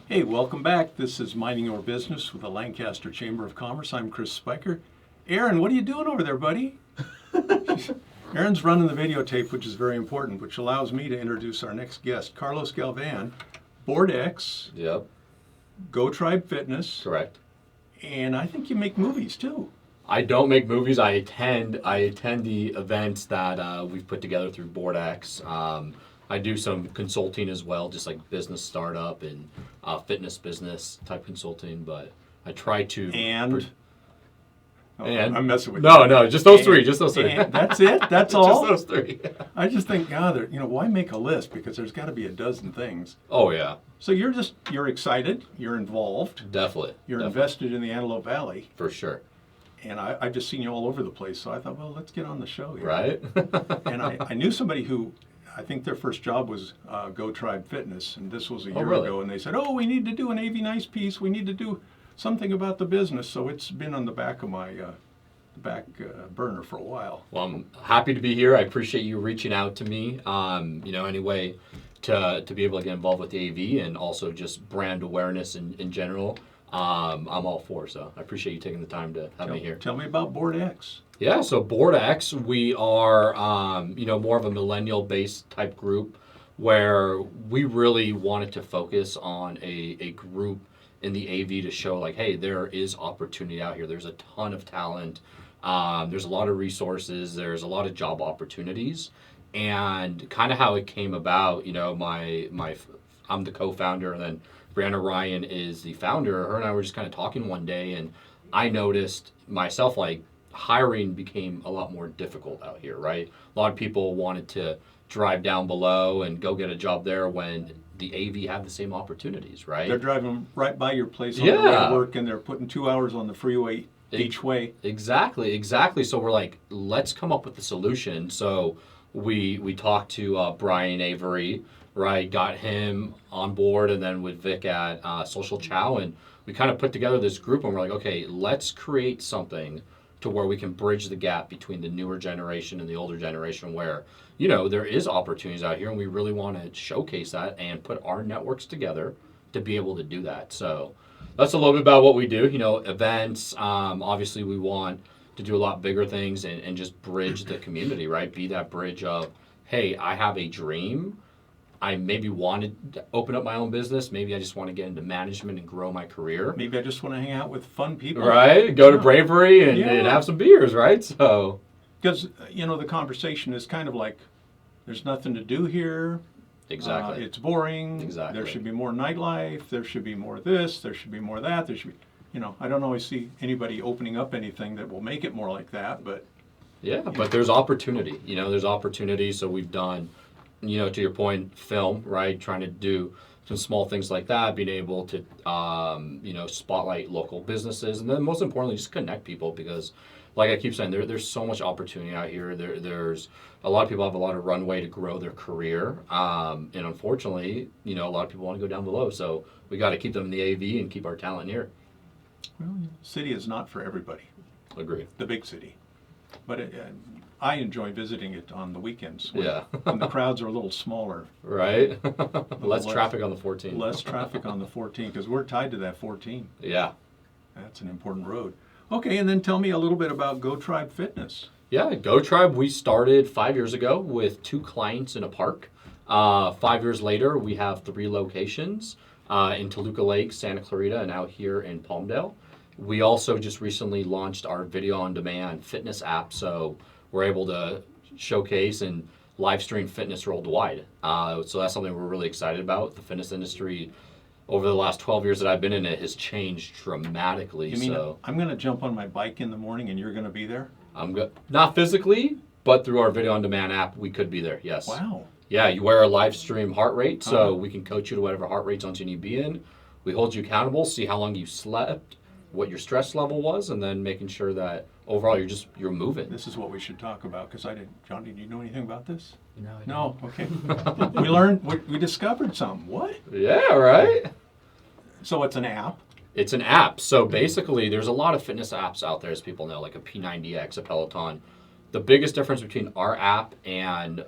Hey, welcome back. This is Minding Your Business with the Lancaster Chamber of Commerce. I'm Chris Spiker. Aaron, what are you doing over there, buddy? Aaron's running the videotape, which is very important, which allows me to introduce our next guest, Karlos Galvan, BoardX, Yep, GoTribe Fitness, correct. and I think you make movies too. I don't make movies. I attend the events that we've put together through BoardX. I do some consulting as well, just like business startup and fitness business type consulting. But I try to I'm messing with no, you. no, just those three. Just those three. And that's it? That's all? Just those three. I just think, God, why make a list? Because there's got to be a dozen things. Oh yeah, So you're excited, you're involved, definitely. you're definitely. invested in the Antelope Valley, For sure. and I've just seen you all over the place. So I thought, well, let's get on the show here. Right. And I knew somebody who, I think their first job was GoTribe Fitness, and this was a year really? ago, and they said, oh, we need to do an AV Nice piece, we need to do something about the business. So it's been on the back of my burner for a while. Well, I'm happy to be here. I appreciate you reaching out to me. Any way to be able to get involved with the AV and also just brand awareness in general. I'm all for. So I appreciate you taking the time to have me here. Tell me about BoardX. Yeah, so BoardX, we are more of a millennial-based type group where we really wanted to focus on a group in the AV to show like, hey, there is opportunity out here. There's a ton of talent. There's a lot of resources. There's a lot of job opportunities. And kind of how it came about, I'm the co-founder, and then Brianna Ryan is the founder. Her and I were just kind of talking one day, and I noticed myself, like, hiring became a lot more difficult out here, right? A lot of people wanted to drive down below and go get a job there when the AV had the same opportunities, right? They're driving right by your place on their way to work, and they're putting 2 hours on the freeway each way. Exactly. So we're like, let's come up with a solution. So we talked to Brian Avery, right? Got him on board, and then with Vic at Social Chow, and we kind of put together this group, and we're like, okay, let's create something to where we can bridge the gap between the newer generation and the older generation where, there is opportunities out here, and we really want to showcase that and put our networks together to be able to do that. So that's a little bit about what we do. Events, obviously we want to do a lot bigger things and just bridge the community, right? Be that bridge of, hey, I have a dream. I maybe wanted to open up my own business. Maybe I just want to get into management and grow my career. Maybe I just want to hang out with fun people. Right? Go to Bravery and have some beers, right? So, because, the conversation is kind of like, there's nothing to do here. Exactly. It's boring. Exactly. There should be more nightlife. There should be more this. There should be more that. There should be, I don't always see anybody opening up anything that will make it more like that, but. Yeah, but there's opportunity. There's opportunity. So we've done, to your point, film, right? Trying to do some small things like that, being able to, spotlight local businesses, and then most importantly, just connect people because, like I keep saying, there's so much opportunity out here. There's a lot of people have a lot of runway to grow their career, and unfortunately, a lot of people want to go down below. So we got to keep them in the AV and keep our talent here. Well, the city is not for everybody. Agree. The big city, but I enjoy visiting it on the weekends. When the crowds are a little smaller. Right. Less traffic on the 14. Less traffic on the 14 because we're tied to that 14. Yeah. That's an important road. Okay, and then tell me a little bit about GoTribe Fitness. Yeah, GoTribe, we started 5 years ago with 2 clients in a park. 5 years later, we have 3 locations in Toluca Lake, Santa Clarita, and out here in Palmdale. We also just recently launched our video-on-demand fitness app, so we're able to showcase and live stream fitness worldwide. So that's something we're really excited about. The fitness industry over the last 12 years that I've been in it has changed dramatically. You mean I'm going to jump on my bike in the morning and you're going to be there? Not physically, but through our video on demand app, we could be there. Yes. Wow. Yeah, you wear a live stream heart rate, so we can coach you to whatever heart rate zones you need to be in. We hold you accountable, see how long you slept, what your stress level was, and then making sure that overall you're moving. This is what we should talk about because John, did you know anything about this? No, I No. Okay. We learned. We discovered something. What? Yeah. Right. So it's an app. It's an app. So basically, there's a lot of fitness apps out there, as people know, like a P90X, a Peloton. The biggest difference between our app and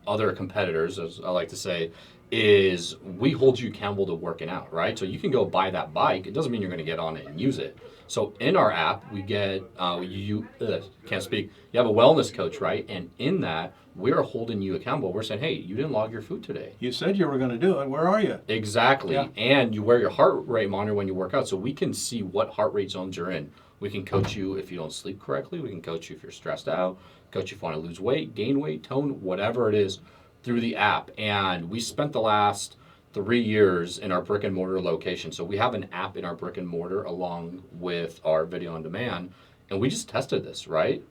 other competitors, as I like to say, is we hold you accountable to working out, right? So you can go buy that bike. It doesn't mean you're going to get on it and use it. So in our app, we get, can't speak, you have a wellness coach, right? And in that, we're holding you accountable. We're saying, hey, you didn't log your food today. You said you were going to do it. Where are you? Exactly. Yeah. And you wear your heart rate monitor when you work out, so we can see what heart rate zones you're in. We can coach you if you don't sleep correctly. We can coach you if you're stressed out, coach you if you want to lose weight, gain weight, tone, whatever it is through the app. And we spent the last 3 years in our brick and mortar location. So we have an app in our brick and mortar along with our video on demand. And we just tested this, right?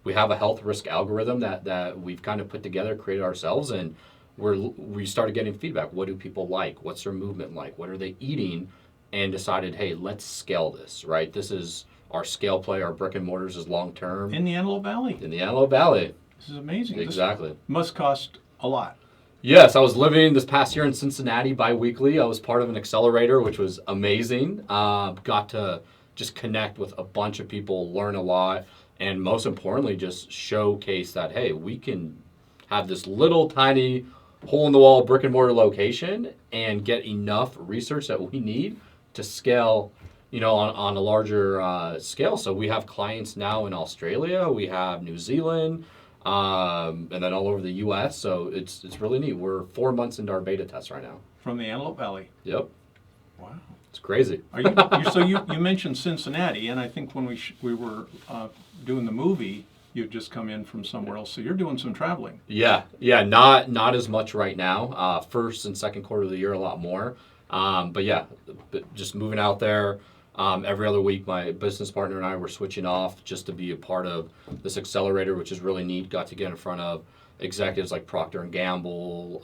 We have a health risk algorithm that we've kind of put together, created ourselves, and we started getting feedback. What do people like? What's their movement like? What are they eating? And decided, hey, let's scale this, right? This is our scale play. Our brick and mortars is long term. In the Antelope Valley. In the Antelope Valley. This is amazing. Exactly. This must cost a lot. Yes, I was living this past year in Cincinnati bi-weekly. I was part of an accelerator, which was amazing. Got to just connect with a bunch of people, learn a lot, and most importantly, just showcase that, hey, we can have this little tiny hole-in-the-wall brick and mortar location and get enough research that we need to scale, on a larger scale. So we have clients now in Australia, we have New Zealand, and then all over the U.S. So it's really neat. We're 4 months into our beta test right now. From the Antelope Valley. Yep. Wow. It's crazy. You mentioned Cincinnati, and I think when we were doing the movie, you'd just come in from somewhere else. So you're doing some traveling. Yeah. Not as much right now. First and second quarter of the year, a lot more. But yeah, just moving out there. Every other week, my business partner and I were switching off just to be a part of this accelerator, which is really neat. Got to get in front of executives like Procter & Gamble,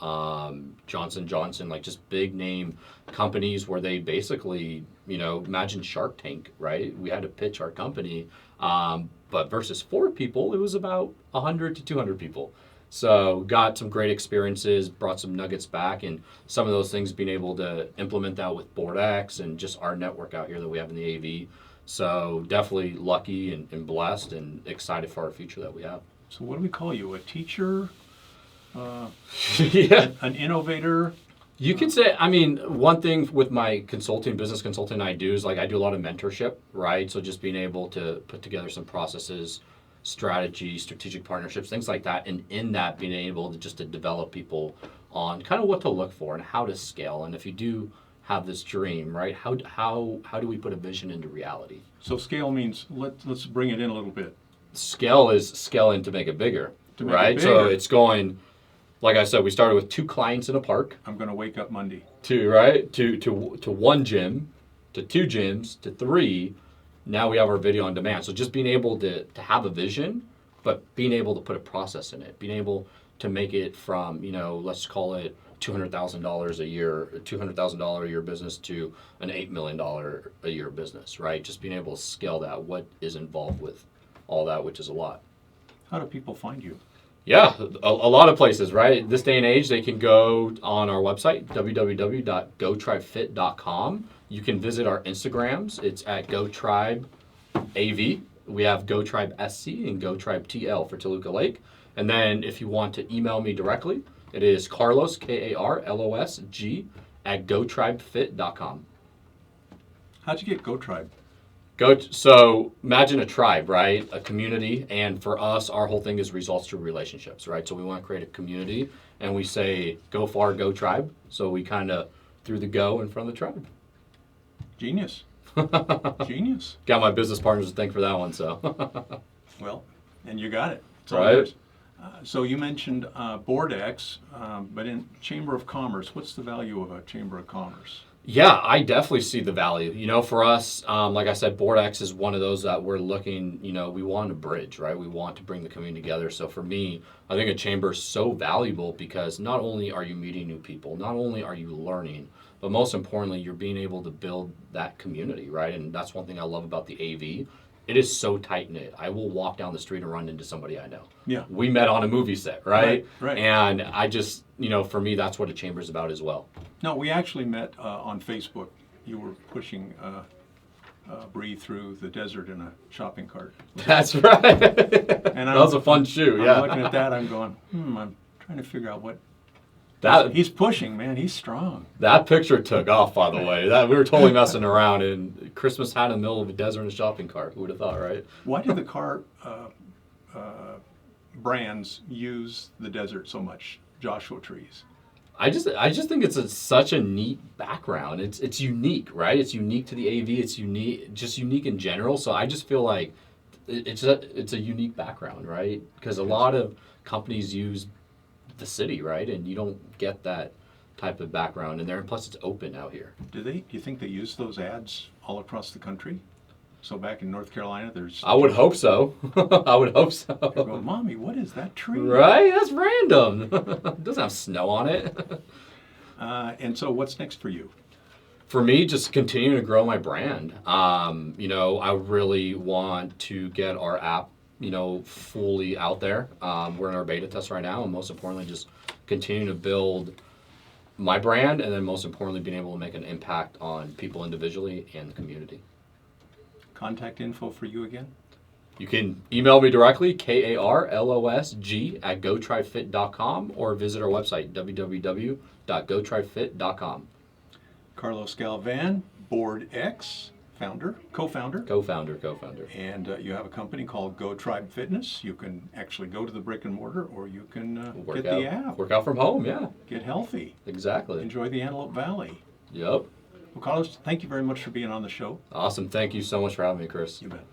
Johnson & Johnson, like just big name companies where they basically, imagine Shark Tank, right? We had to pitch our company, but versus 4 people, it was about 100 to 200 people. So got some great experiences, brought some nuggets back, and some of those things being able to implement that with BoardX and just our network out here that we have in the AV. So definitely lucky and blessed and excited for our future that we have. So what do we call you? A teacher? Yeah. An innovator? You could say, one thing with my business consulting I do is I do a lot of mentorship, right? So just being able to put together some processes, strategy, strategic partnerships, things like that. And in that, being able to develop people on kind of what to look for and how to scale. And if you do have this dream, right, how do we put a vision into reality? So scale means, let's bring it in a little bit. Scale is scaling to make it bigger, right? So it's going, like I said, we started with 2 clients in a park. I'm going to wake up Monday. To 1 gym, to 2 gyms, to 3. Now we have our video on demand. So just being able to have a vision, but being able to put a process in it, being able to make it from, let's call it $200,000 a year, $200,000 a year business to an $8 million a year business, right? Just being able to scale that, what is involved with all that, which is a lot. How do people find you? Yeah, a lot of places, right? This day and age, they can go on our website, www.gotribefit.com. You can visit our Instagrams. It's at GoTribe AV. We have GoTribe SC and GoTribe TL for Toluca Lake. And then if you want to email me directly, it is Karlos, KARLOSG, at GoTribeFit.com. How'd you get GoTribe? So imagine a tribe, right? A community. And for us, our whole thing is results through relationships, right? So we want to create a community and we say, go far, go tribe. So we kind of threw the go in front of the tribe. Genius. Genius. Got my business partners to thank for that one, so. Well, and you got it. It's all yours. So you mentioned BoardX, but in Chamber of Commerce, what's the value of a Chamber of Commerce? Yeah, I definitely see the value. For us, like I said, BoardX is one of those that we're looking, we want to bridge, right? We want to bring the community together. So for me, I think a chamber is so valuable because not only are you meeting new people, not only are you learning, but most importantly, you're being able to build that community, right? And that's one thing I love about the AV. It is so tight-knit. I will walk down the street and run into somebody I know. Yeah. We met on a movie set, right? Right. And I just, for me, that's what a chamber is about as well. No, we actually met on Facebook. You were pushing Bree through the desert in a shopping cart. That's right. And that was a fun shoot, yeah. I'm looking at that, I'm going, I'm trying to figure out what He's pushing, man. He's strong. That picture took off, by the way. We were totally messing around, and Christmas hat in the middle of a desert in a shopping cart. Who would have thought, right? Why do the car brands use the desert so much? Joshua trees. I just think it's such a neat background. It's unique, right? It's unique to the AV. It's unique in general. So I just feel like it's a unique background, right? Because a lot of companies use the city, right? And you don't get that type of background in there. And plus, it's open out here. Do you think they use those ads all across the country? So back in North Carolina, there's... I would hope so. I would hope so. They're going, Mommy, what is that tree? Right? That's random. It doesn't have snow on it. And so what's next for you? For me, just continuing to grow my brand. I really want to get our app, fully out there. We're in our beta test right now, and most importantly, just continue to build my brand, and then most importantly, being able to make an impact on people individually and the community. Contact info for you again? You can email me directly, karlosg@gotribefit.com, or visit our website, www.gotribefit.com. Karlos Galvan, Board X, co-founder. Co-founder. And you have a company called GoTribe Fitness. You can actually go to the brick and mortar, or you can get the app. Work out from home, yeah. Get healthy. Exactly. Enjoy the Antelope Valley. Yep. Well, Karlos, thank you very much for being on the show. Awesome. Thank you so much for having me, Chris. You bet.